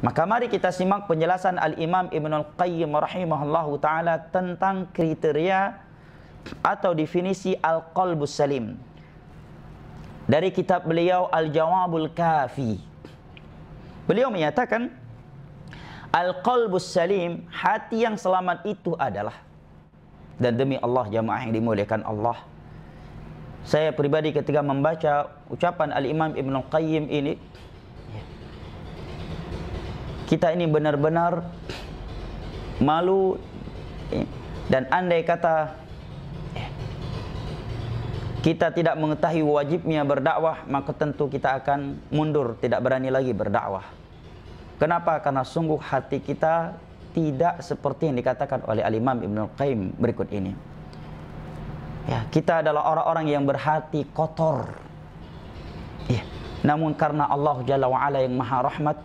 Maka mari kita simak penjelasan Al-Imam Ibnul Qayyim rahimahullahu ta'ala tentang kriteria atau definisi Al-Qalbus Salim dari kitab beliau Al-Jawabul Kafi. Beliau menyatakan Al-Qalbus Salim, hati yang selamat itu adalah, dan demi Allah jamaah yang dimuliakan Allah, saya pribadi ketika membaca ucapan Al-Imam Ibnul Qayyim ini, kita ini benar-benar malu, dan andai kata kita tidak mengetahui wajibnya berdakwah, maka tentu kita akan mundur, tidak berani lagi berdakwah. Kenapa? Karena sungguh hati kita tidak seperti yang dikatakan oleh Al-Imam Ibnul Qayyim berikut ini. Ya, kita adalah orang-orang yang berhati kotor. Ya, namun karena Allah Jalla wa'ala yang maha rahmat,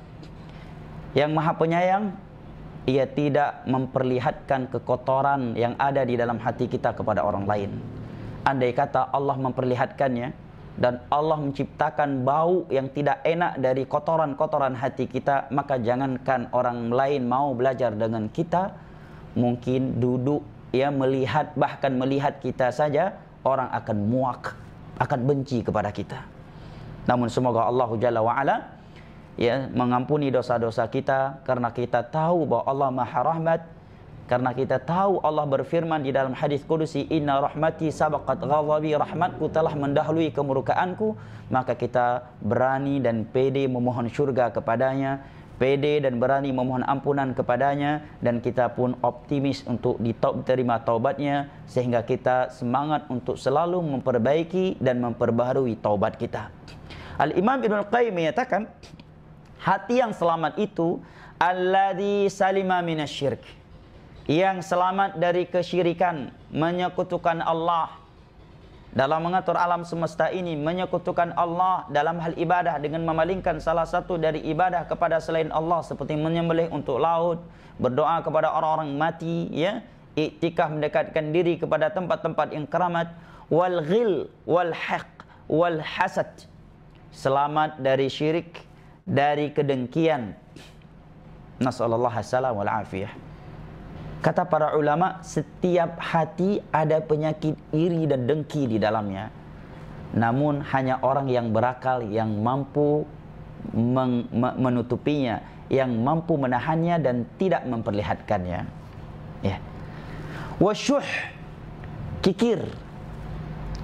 yang maha penyayang, ia tidak memperlihatkan kekotoran yang ada di dalam hati kita kepada orang lain. Andai kata Allah memperlihatkannya, dan Allah menciptakan bau yang tidak enak dari kotoran-kotoran hati kita, maka jangankan orang lain mau belajar dengan kita, mungkin duduk ya melihat, bahkan melihat kita saja, orang akan muak, akan benci kepada kita. Namun semoga Allah Jalla wa'ala ya mengampuni dosa-dosa kita, karena kita tahu bahwa Allah maha rahmat, karena kita tahu Allah berfirman di dalam hadis kudusi, inna rahmati sabaqat ghadabi, rahmatku telah mendahului kemurkaanku. Maka kita berani dan pede memohon surga kepadanya, pede dan berani memohon ampunan kepadanya, dan kita pun optimis untuk diterima taubatnya, sehingga kita semangat untuk selalu memperbaiki dan memperbaharui taubat kita. Al-Imam Ibnul Qayyim menyatakan hati yang selamat itu alladzi salima minasyirk, yang selamat dari kesyirikan, menyekutukan Allah dalam mengatur alam semesta ini, menyekutukan Allah dalam hal ibadah dengan memalingkan salah satu dari ibadah kepada selain Allah, seperti menyembelih untuk laut, berdoa kepada orang-orang mati, ya, iktikaf mendekatkan diri kepada tempat-tempat yang keramat, wal ghil wal haq wal hasad, selamat dari syirik, dari kedengkian. Nasallallahu assalam wal afiyah. Kata para ulama, setiap hati ada penyakit iri dan dengki di dalamnya. Namun hanya orang yang berakal yang mampu menutupinya, yang mampu menahannya dan tidak memperlihatkannya. Ya. Wasyuh, kikir.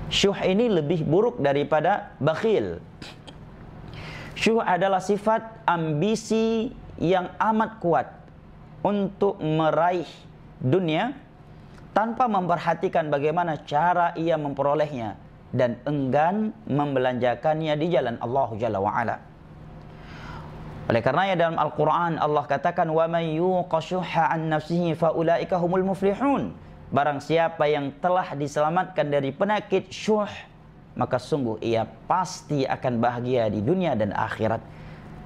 Syuh ini lebih buruk daripada bakhil. Syuh adalah sifat ambisi yang amat kuat untuk meraih dunia tanpa memperhatikan bagaimana cara ia memperolehnya, dan enggan membelanjakannya di jalan Allah Jalla wa'ala. Oleh karenanya dalam Al-Quran Allah katakan, wa may yuqa syuhha an nafsihi fa ulaika humul muflihun. Barang siapa yang telah diselamatkan dari penyakit syuh, maka sungguh ia pasti akan bahagia di dunia dan akhirat.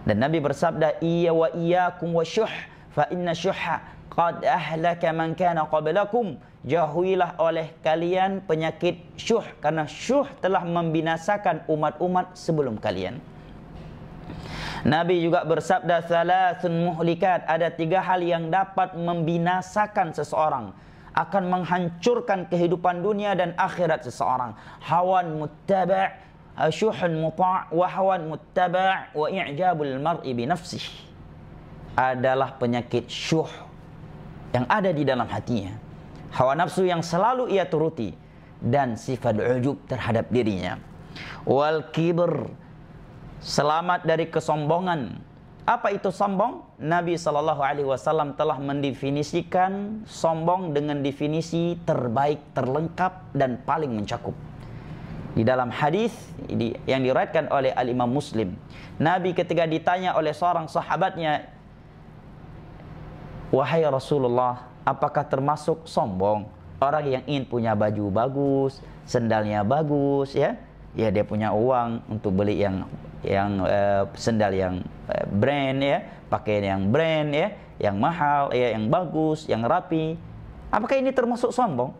Dan Nabi bersabda, iya wa iyyakum wa syuh fa inna syuhha qad ahlaka man kana qablakum. Jauhilah oleh kalian penyakit syuh, karena syuh telah membinasakan umat-umat sebelum kalian. Nabi juga bersabda, salasun muhlikat, ada 3 hal yang dapat membinasakan seseorang, akan menghancurkan kehidupan dunia dan akhirat seseorang. Hawan muttaba', syuhun muta', wa hawan muttaba' wa i'jabul mar'i bi nafsih. Adalah penyakit syuh yang ada di dalam hatinya, hawa nafsu yang selalu ia turuti, dan sifat ujub terhadap dirinya. Wal kibr, selamat dari kesombongan. Apa itu sombong? Nabi SAW telah mendefinisikan sombong dengan definisi terbaik, terlengkap, dan paling mencakup. Di dalam hadis yang diriwayatkan oleh Al-Imam Muslim, Nabi ketika ditanya oleh seorang sahabatnya, wahai Rasulullah, apakah termasuk sombong orang yang ingin punya baju bagus, sendalnya bagus, ya dia punya uang untuk beli yang sendal yang brand, ya, pakaian yang brand, ya, yang mahal, ya, yang bagus, yang rapi. Apakah ini termasuk sombong?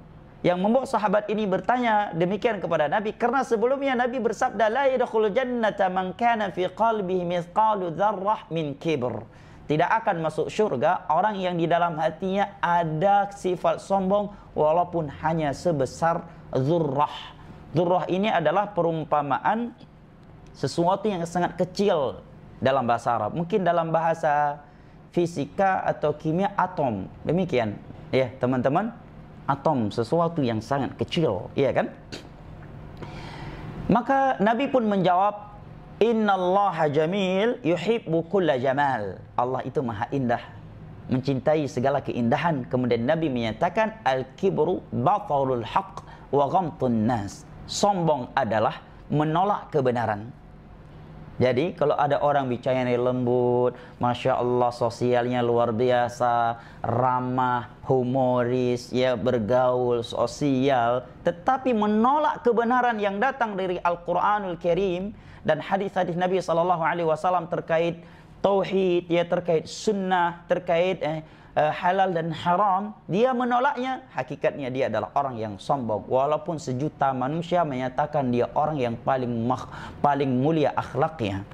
Yang membuat sahabat ini bertanya demikian kepada Nabi, karena sebelumnya Nabi bersabda, la yadkhulul jannata man kana fi qalbihi mithqalu dzarrah min kibr. tidak akan masuk syurga orang yang di dalam hatinya ada sifat sombong walaupun hanya sebesar dzurrah. Dzurrah ini adalah perumpamaan sesuatu yang sangat kecil dalam bahasa Arab. Mungkin dalam bahasa fisika atau kimia atom. Demikian, ya teman-teman. Atom, sesuatu yang sangat kecil, ya kan? Maka Nabi pun menjawab, Innallaha jamil yuhibbu kulla jamal. Allah itu maha indah, mencintai segala keindahan. Kemudian Nabi menyatakan, Al-kibru batalul haq wa ghamtun nas. Sombong adalah menolak kebenaran. Jadi kalau ada orang bicaranya lembut, Masya Allah sosialnya luar biasa, ramah, humoris, ya bergaul, sosial, tetapi menolak kebenaran yang datang dari Al-Quranul Karim dan hadis-hadis Nabi SAW terkait tauhid, ya terkait sunnah, terkait halal dan haram, dia menolaknya. Hakikatnya dia adalah orang yang sombong. Walaupun sejuta manusia menyatakan dia orang yang paling mulia akhlaknya.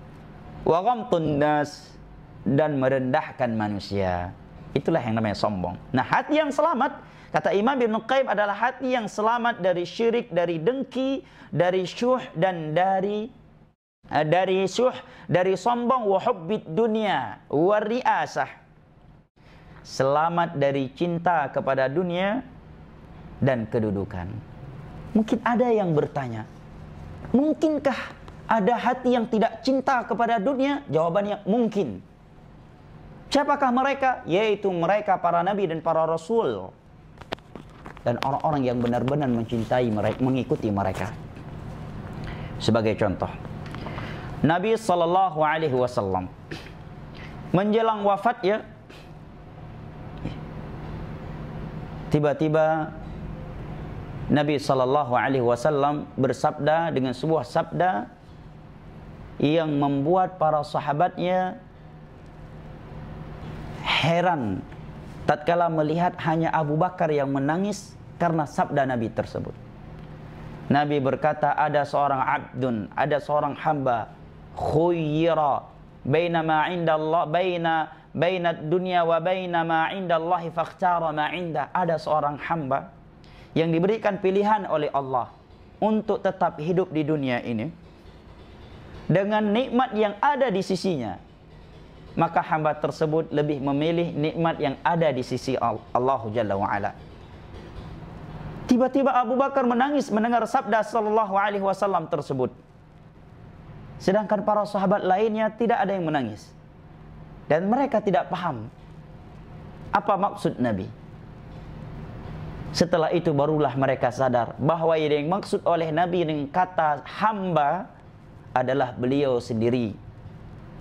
Wa ghamtun nas, dan merendahkan manusia. Itulah yang namanya sombong. Nah, hati yang selamat, kata Imam Ibnu Qayyim, adalah hati yang selamat dari syirik, dari dengki, dari syuh, dan dari sombong, wa hubbid dunya wa riasah. Selamat dari cinta kepada dunia dan kedudukan. Mungkin ada yang bertanya, mungkinkah ada hati yang tidak cinta kepada dunia? Jawabannya mungkin. Siapakah mereka? Yaitu mereka para nabi dan para rasul, dan orang-orang yang benar-benar mencintai mereka, mengikuti mereka. Sebagai contoh, Nabi SAW menjelang wafatnya, tiba-tiba Nabi SAW bersabda dengan sebuah sabda yang membuat para sahabatnya heran tatkala melihat hanya Abu Bakar yang menangis karena sabda Nabi tersebut. Nabi berkata, ada seorang abdun, ada seorang hamba, khuyyira baina ma indallah, baina dunia wa baina ma indallahi fakhtara ma indah. Ada seorang hamba yang diberikan pilihan oleh Allah untuk tetap hidup di dunia ini dengan nikmat yang ada di sisinya, maka hamba tersebut lebih memilih nikmat yang ada di sisi Allah Jalla wa'ala. Tiba-tiba Abu Bakar menangis mendengar sabda sallallahu alaihi wasallam tersebut, sedangkan para sahabat lainnya tidak ada yang menangis. Dan mereka tidak paham apa maksud Nabi. Setelah itu barulah mereka sadar bahwa yang maksud oleh Nabi dengan kata hamba adalah beliau sendiri.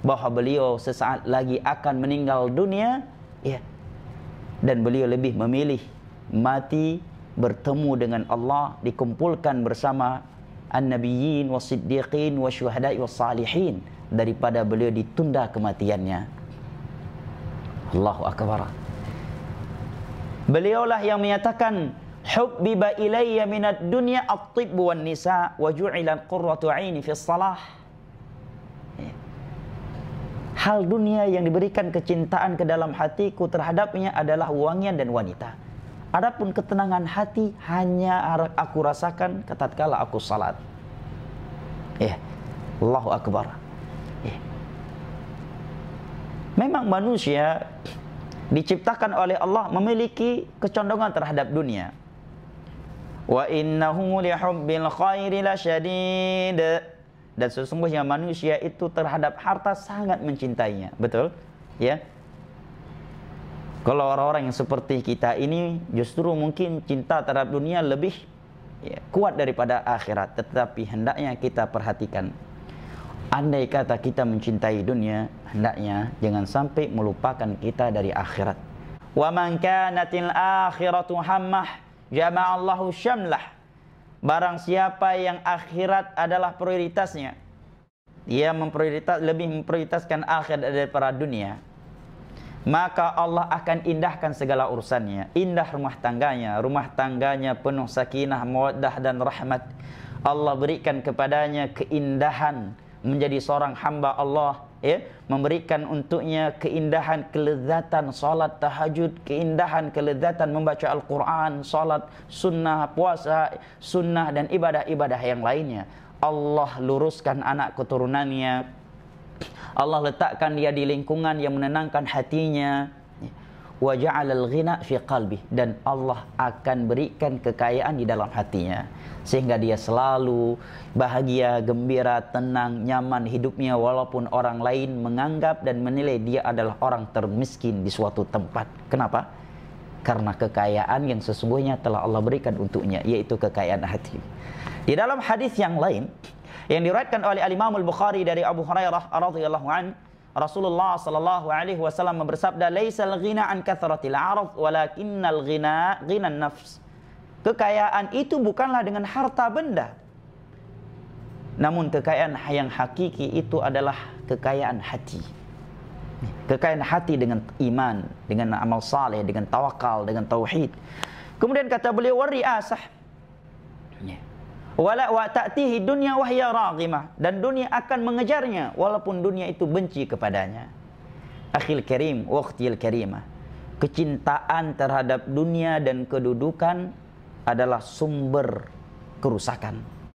Bahwa beliau sesaat lagi akan meninggal dunia, ya. Dan beliau lebih memilih mati bertemu dengan Allah, dikumpulkan bersama an-nabiyyin was-siddiqin wasyuhada'i was-salihin, daripada beliau ditunda kematiannya. Allahu Akbar. Beliaulah yang menyatakan, hubbiba ilayya minad dunya at-tibb wan nisa wa ju'ila qurratu 'aini fi shalah. Hal dunia yang diberikan kecintaan ke dalam hatiku terhadapnya adalah wangian dan wanita. Adapun ketenangan hati hanya aku rasakan tatkala aku salat. Allahu Akbar. Memang manusia diciptakan oleh Allah memiliki kecondongan terhadap dunia. Wa innahu lihubbil khairi lasyadid. Dan sesungguhnya manusia itu terhadap harta sangat mencintainya. Betul? Ya. Kalau orang-orang yang seperti kita ini justru mungkin cinta terhadap dunia lebih kuat daripada akhirat. Tetapi hendaknya kita perhatikan, andai kata kita mencintai dunia, hendaknya jangan sampai melupakan kita dari akhirat. Wa man kanatil akhiratu hammah jama'allahu syamlah. Barang siapa yang akhirat adalah prioritasnya, dia lebih memprioritaskan akhirat daripada dunia, maka Allah akan indahkan segala urusannya. Indah rumah tangganya penuh sakinah, mawaddah dan rahmat. Allah berikan kepadanya keindahan menjadi seorang hamba Allah ya, memberikan untuknya keindahan kelezatan salat tahajud, keindahan kelezatan membaca Al-Quran, salat sunnah, puasa sunnah, dan ibadah-ibadah yang lainnya. Allah luruskan anak keturunannya, Allah letakkan dia di lingkungan yang menenangkan hatinya. Wa ja'alal ghina fi qalbi, dan Allah akan berikan kekayaan di dalam hatinya, sehingga dia selalu bahagia, gembira, tenang, nyaman hidupnya, walaupun orang lain menganggap dan menilai dia adalah orang termiskin di suatu tempat. Kenapa? Karena kekayaan yang sesungguhnya telah Allah berikan untuknya, yaitu kekayaan hati. Di dalam hadis yang lain yang diriwayatkan oleh Al-Imam Al-Bukhari dari Abu Hurairah radhiyallahu anhu, Rasulullah sallallahu alaihi wasallam bersabda, "Laisal ghina an kathratil 'arad, walakinnal ghina ghinan nafs." Kekayaan itu bukanlah dengan harta benda. Namun kekayaan yang hakiki itu adalah kekayaan hati. Kekayaan hati dengan iman, dengan amal saleh, dengan tawakal, dengan tauhid. Kemudian kata beliau, "Wari'asah." Wala wa ta'tihi dunya wa hiya raghimah, dan dunia akan mengejarnya walaupun dunia itu benci kepadanya. Akhil karim wa ukhtil karimah, kecintaan terhadap dunia dan kedudukan adalah sumber kerusakan.